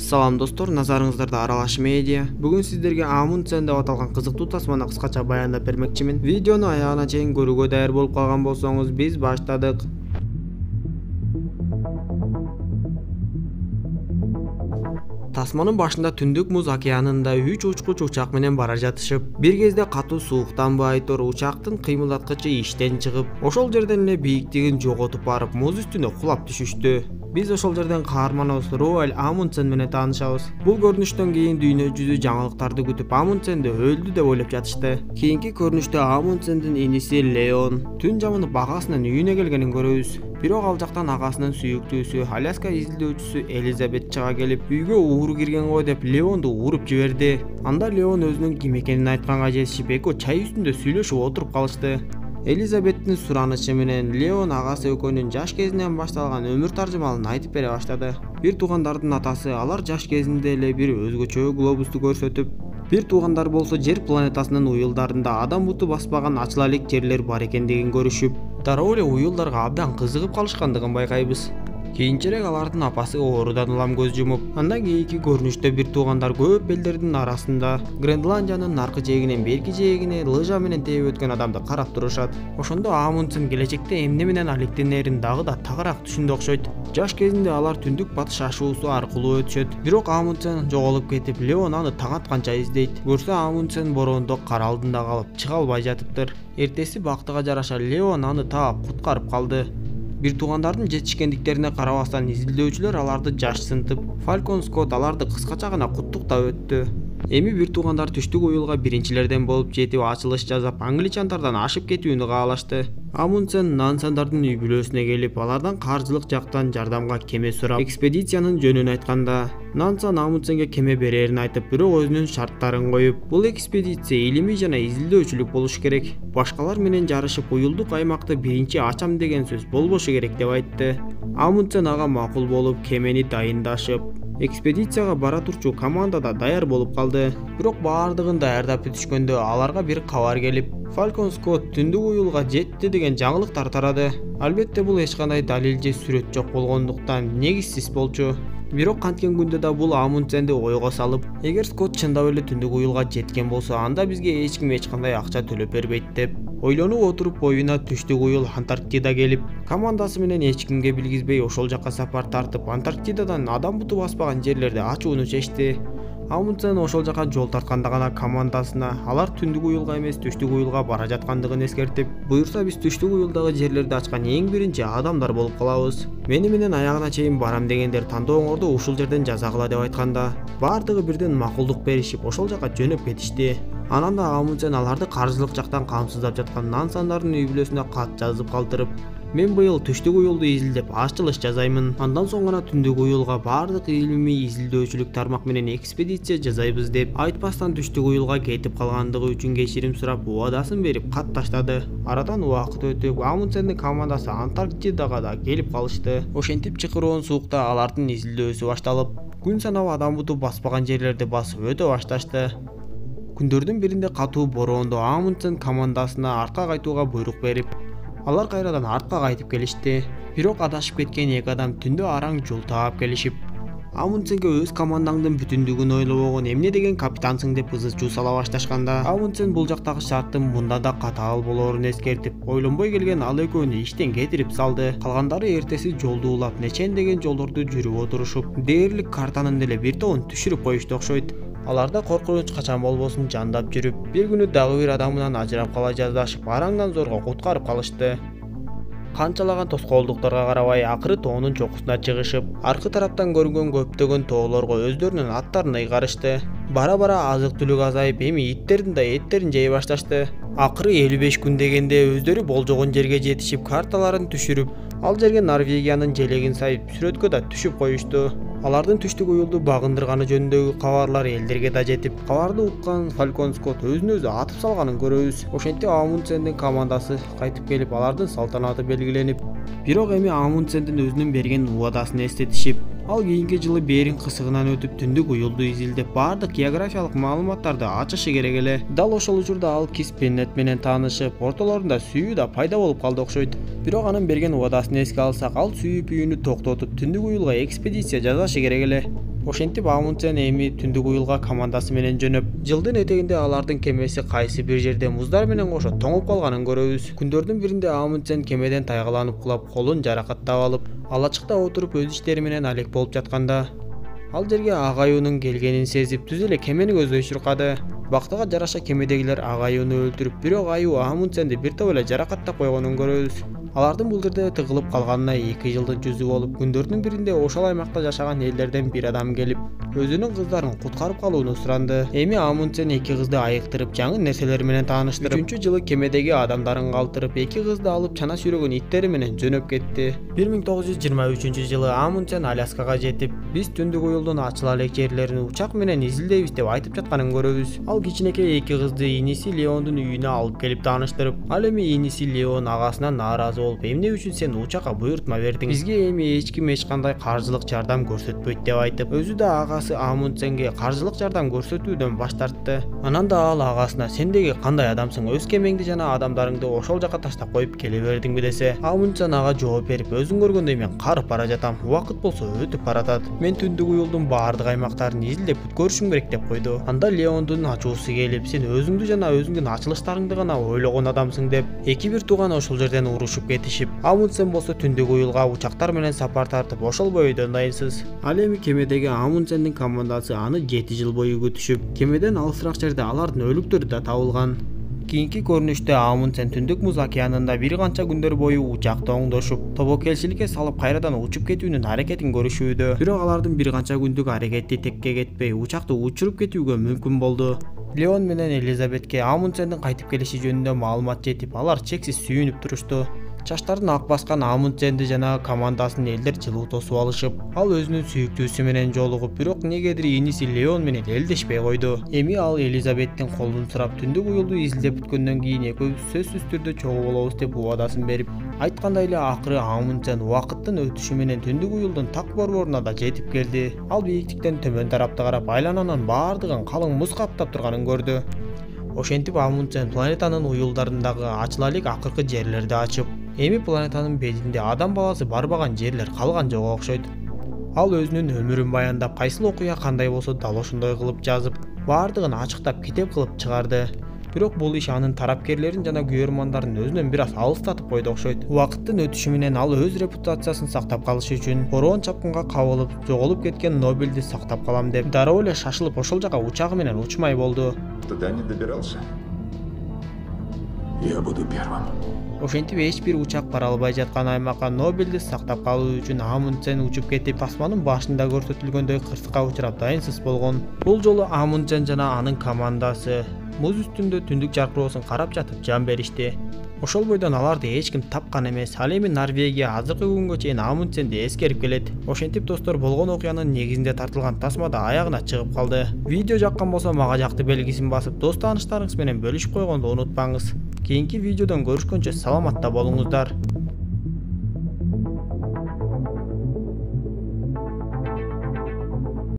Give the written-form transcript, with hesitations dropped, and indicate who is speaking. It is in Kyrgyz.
Speaker 1: Салам достор, назарыңыздарда Аралаш медиа. Бүгүн сиздерге Амундсен деп аталган кызыктуу тасманы кыскача баяндап бермекчимин. Видеону аягына чейин көрүүгө даяр болуп калган болсоңуз, биз баштадык. Тасманын башында Түндүк Муз океанында 3 учкуч учак менен бара жатышып, бир кезде катуу сууктанбай тур учактын кыймылдаткычы иштен чыгып, ошол жерден эле бийиктигин жоготуп барып, муз үстүнө кулап түшүштү. Биз ошол жерден каарманыбыз Роальд Амундсен менен таанышабыз. Бул көрүнүштөн кийин дүйнө жүзү жаңылыктарды күтүп Амундсенди өлдү деп ойлоп жатышты. Кийинки көрүнүштө Амундсендин иниси Леон түн жамынып агасынын үйүнө келгенин көрөбүз. Бирок ал жактан агасынын сүйүктүүсү, Аляска изилдөөчүсү Элизабет чыга келип, үйгө ууру кирген го деп Леонду уруп жиберди. Анда Леон өзүнүн ким экенин айтканга жетишип, экөө чай үстүндө сүйлөшүп отуруп калышты. Элизабеттин суранышы менен Леон агасы экөөнүн жаш кезинен башталган өмүр таржымалын айтып бере баштады. Бир туугандардын атасы алар жаш кезинде эле бир өзгөчө глобусту көрсөтүп, бир туугандар болсо Жер планетасынын уюлдарында адам буту баспаган ачыла элек жерлер бар экендигин көрүшүп, дароо эле уюлдарга абдан кызыгып калышкандыгын байкайбыз. Кийинчерээк алардын апасы оорудан улам көз жумуп, андан кийинки көрүнүштө бир туугандар көп элдердин арасында Гренландиянын наркы жээгинен берки жээгине лыжа менен тээп өткөн адамды карап турушат. Ошондо Амундсен келечекте эмне менен алектенерин дагы да тагыраак түшүндү окшойт. Жаш кезинде алар түндүк батыш ашуусу аркылуу өтүшөт. Бирок Амундсен жоголуп кетип, Леон аны таң атканча издейт. Көрсө Амундсен бороондо кар алдында калып, чыга албай жатыптыр. Эртеси бактыга жараша Леон аны таап куткарып калды. Бир туугандардын жетишкендиктерине карабастан изилдөөчүлөр аларды жаш сынтып, Фалкон Скотт аларды кыскача гана куттуктап өттү. Эми бир туугандар түштүк уюлга биринчилерден болуп жетип ачылыш жасап, англичандардан ашып кетүүнү каалашты. Амундсен нансандардын үй бүлөсүнө келип, алардан каржылык жактан жардамга кеме сурап, экспедициянын жөнүн айтканда, Нансан Амундсенге кеме берерин айтып, бирок өзүнүн шарттарын коюп, бул экспедиция илимий жана изилдөөчүлүк болуш керек. Башкалар менен жарышып, уюлдук аймакты биринчи ачам деген сөз болбошу керек деп айтты. Амундсен ага макул болуп, кемени дайындашып, экспедицияга бара турчу команда да даяр болуп калды. Бирок баардыгын даярдап бүтүшкөндө аларга бир кабар келип, Фалкон Скотт түндүк уюлга жетти деген жаңылыктар тарады. Албетте бул эч кандай далил же сүрөт жок болгондуктан негизсиз болчу. Бирок канткен күндө да бул Амундсенди ойго салып, эгер Скотт чындап эле түндүк уюлга жеткен болсо, анда бизге эч ким эч кандай акча төлөп бербейт деп ойлонуп отуруп, боюна түштүк уюл Антарктида келип, командасы менен эч кимге билгизбей ошол жакка сапар тартып, Антарктидадан адам буту баспаган жерлерди ачууну чечти. Амундсен ошол жака жол тартканда гана командасына алар түндүк уюлга эмес, түштүк уюлга бара жаткандыгын эскертип, буюрса биз түштүк уюлдагы жерлерди ачкан эң биринчи адамдар болуп калабыз. Мени менен аягына чейин барам дегендер тандооңорду ушул жерден жасагыла деп айтканда, баардыгы бирден макулдук беришип, ошол жака жөнөп кетишти. Анан да Амундсен аларды каржылык жактан камсыздап жаткан нансандардын үй бүлөсүнө кат жазып калтырып, мен быйыл түштүк уюлду изилдеп ачылыш жасаймын. Андан соң гана түндүк уюлга баардык илимий изилдөөчүлүк тармак менен экспедиция жасайбыз деп айтпастан түштүк уюлга кетип калгандыгы үчүн кечирим сурап, убадасын берип кат таштады. Арадан убакыт өтүп, Амундсендин командасы Антарктидага да келип калышты. Ошентип чыкыроон суукта алардын изилдөөсү башталып, күн санап адам буту баспаган жерлерди басып өтө башташты. Күндөрдүн биринде катуу бороондо Амундсен командасына артка кайтууга буйрук берип, алар кайрадан артка кайтып келишти. Бирок адашып кеткен эки адам түндө араң жол таап келишип, Амундсенге өз командаңдын бүтүндүгүн ойлобогон эмне деген капитансың деп ызы-чуу сала башташканда, Амундсен бул жактагы шарттын мында да катаал болоорун эскертип, ойлонбой келген ал экөөнү иштен кетирип салды. Калгандары эртеси жолду улап, нечен деген жолдорду жүрүп отурушуп, дээрлик картанын деле бир тобун түшүрүп коюшту окшойт. Аларда коркунуч качан болбосун жандап жүрүп, бир күнү дагы бир адамынан ажырап кала жаздашып, араңдан зорго куткарып калышты. Канчалаган тоскоолдуктарга карабай, акыры тоонун чокусуна чыгышып, аркы тараптан көрүнгөн көптөгөн тоолорго өздөрүнүн аттарын ыйгарышты. Бара-бара азык-түлүк азайып, эми иттердин да эттерин жей башташты. Акыры 55 күн дегенде өздөрү болжогон жерге жетишип, карталарын түшүрүп, ал жерге Норвегиянын желегин сайып, сүрөткө да түшүп коюшту. Алардын түштүк уюлду багындырганы жөнүндөгү кабарлар элдерге да жетип, кабарды уккан Фалкон Скотт өзүн өзү атып салганын көрөбүз. Ошентип Амундсендин командасы кайтып келип, алардын салтанаты белгиленип, бирок эми Амундсендин өзүнүн берген убадасын эстетишип, ал кийинки жылы Беринг кысыгынан өтүп түндүк уюлду изилдеп, баардык географиялык маалыматтарды ачышы керек эле. Дал ошол учурда ал Кис Пеннет менен таанышып, ортолорунда сүйүү да пайда болуп калды окшойт. Бирок анын берген убадасын эске алсак, ал сүйүү пүйүүнү токтотуп, түндүк уюлга экспедиция жасашы керек эле. Ошентип Амундсен эми түндүк уюлга командасы менен жөнөп, жылдын этегинде алардын кемеси кайсы бир жерде муздар менен кошо тоңуп калганын көрөбүз. Күндөрдүн биринде Амундсен кемеден тайгаланып кулап, колун жаракаттап алып, алачыкта отуруп өз иштери менен алек болуп жатканда, ал жерге агаюунун келгенин сезип, түз эле кемени көздөй чуркады. Бактыга жараша кемедегилер агаюуну өлтүрүп, бирок аюу Амундсенди бир топ эле жаракаттап койгонун көрөбүз. Алардын бул жерде тыгылып калганына 2 жылдын жүзү болуп, күндөрдүн биринде ошол аймакта жашаган элдерден бир адам келип, өзүнүн кыздарын куткарып калууну суранды. Эми Амундсен 2 кызды айыктырып, жаңы нерселер менен тааныштырып, 3-үнчү жылы кемедеги адамдарын калтырып, 2 кызды алып чана сүйрөгөн иттери менен жөнөп кетти. 1923 жылы Амундсен Аляскага жетип, биз түндүк уюлдун ачыла элек жерлерин учак менен изилдейбиз деп айтып жатканын көрөбүз. Ал кичинекей 2 кызды иниси Леондун үйүнө алып келип тааныштырып, ал эми иниси Леон агасынан нааразы болуп, эмне үчүн сен учакка буйртма бердиң? Бизге эми эч ким эч кандай каржылык жардам көрсөтпөйт деп айтып, өзү да агасы Амундсенге каржылык жардам көрсөтүүдөн баш тартты. Анан да ал агасына сен деги кандай адамсың, өз кемеңди жана адамдарыңды ошол жака таштап коюп келе бердиңби десе, Амундсен ага жооп берип, өзүң көргөндөй мен карып бара жатам, убакыт болсо өтүп баратат. Мен түндүк уюлдун баардык аймактарын изилдеп бүткөрүшүм керек деп койду. Анда Леондун ачуусу келип, сен өзүңдү жана өзүңдүн ачылыштарыңды гана ойлогон адамсың деп, эки бир тууган ошол жерден урушуп кетишип, Амундсен болсо түндүк уюлга учактар менен сапар тартып, ошол бойдон дайынсыз. Ал эми кемедеги Амундсендин командасы аны 7 жыл бою күтүшүп, кемеден алысыраак жерде алардын өлүктөрү да табылган. Кийинки көрүнүштө Амундсен Түндүк Муз океанында бир канча күндөр бою учакты оңдошуп, тобокелчиликке салып кайрадан учуп кетүүнүн аракетин көрүшүүдө. Бирок алардын бир канча күндүк аракети текке кетпей, учакты учуруп кетүүгө мүмкүн болду. Леон менен Элизабетке Амундсендин кайтып келиши жөнүндө маалымат жетип, алар чексиз сүйүнүп турушту. Чачтарын ак баскан Амундсенди жана командасын элдер жылуу тосуп алышып, ал өзүнүн сүйүктүүсү менен жолугуп, бирок негедир иниси Леон менен элдешпей койду. Эми ал Элизабеттин колун сурап, түндүк уюлду изилдеп бүткөндөн кийин экөөбүз сөзсүз түрдө чогуу болобуз деп убадасын берип, айткандай эле акыры Амундсен убакыттын өтүшү менен түндүк уюлдун так борборуна да жетип келди. Ал бийиктиктен төмөн тарапты карап, айлананын баардыгын калың муз каптап турганын көрдү. Ошентип Амундсен планетанын уюлдарындагы ачыла элек акыркы жерлерди ачып, эми планетанын бетинде адам баласы барбаган жерлер калган жок окшойт. Ал өзүнүн өмүрүн баяндап, кайсыл окуя кандай болсо дал ошондой кылып жазып, баардыгын ачыктап китеп кылып чыгарды. Бирок бул иш анын тарапкерлерин жана күйөрмандарын өзүнөн бир аз алыстатып койду окшойт. Убакыттын өтүшү менен ал өз репутациясын сактап калышы үчүн короон чапкынга кабылып, жоголуп кеткен Нобелди сактап калам деп, дароо эле шашылып ошол жака учагы менен учмай болду.
Speaker 2: Туда не добирался. Я буду первым.
Speaker 1: Ошентип эч бир учак бара албай жаткан аймакка Нобелди сактап калуу үчүн Амундсен учуп кетип, тасманын башында көрсөтүлгөндөй кырсыкка учурап дайынсыз болгон. Бул жолу Амундсен жана анын командасы муз үстүндө түндүк жаркыроосун карап жатып жан беришти. Ошол бойдон аларды эч ким тапкан эмес. Ал эми Норвегия азыркы күнгө чейин Амундсенди эскерип келет. Ошентип достор, болгон окуянын негизинде тартылган тасма да аягына чыгып калды. Видео жаккан болсо мага жакты белгисин басып, дос тааныштарыңыз менен бөлүшүп койгонду унутпаңыз. Кийинки видеодон көрүшкөнчө саламатта болуңуздар.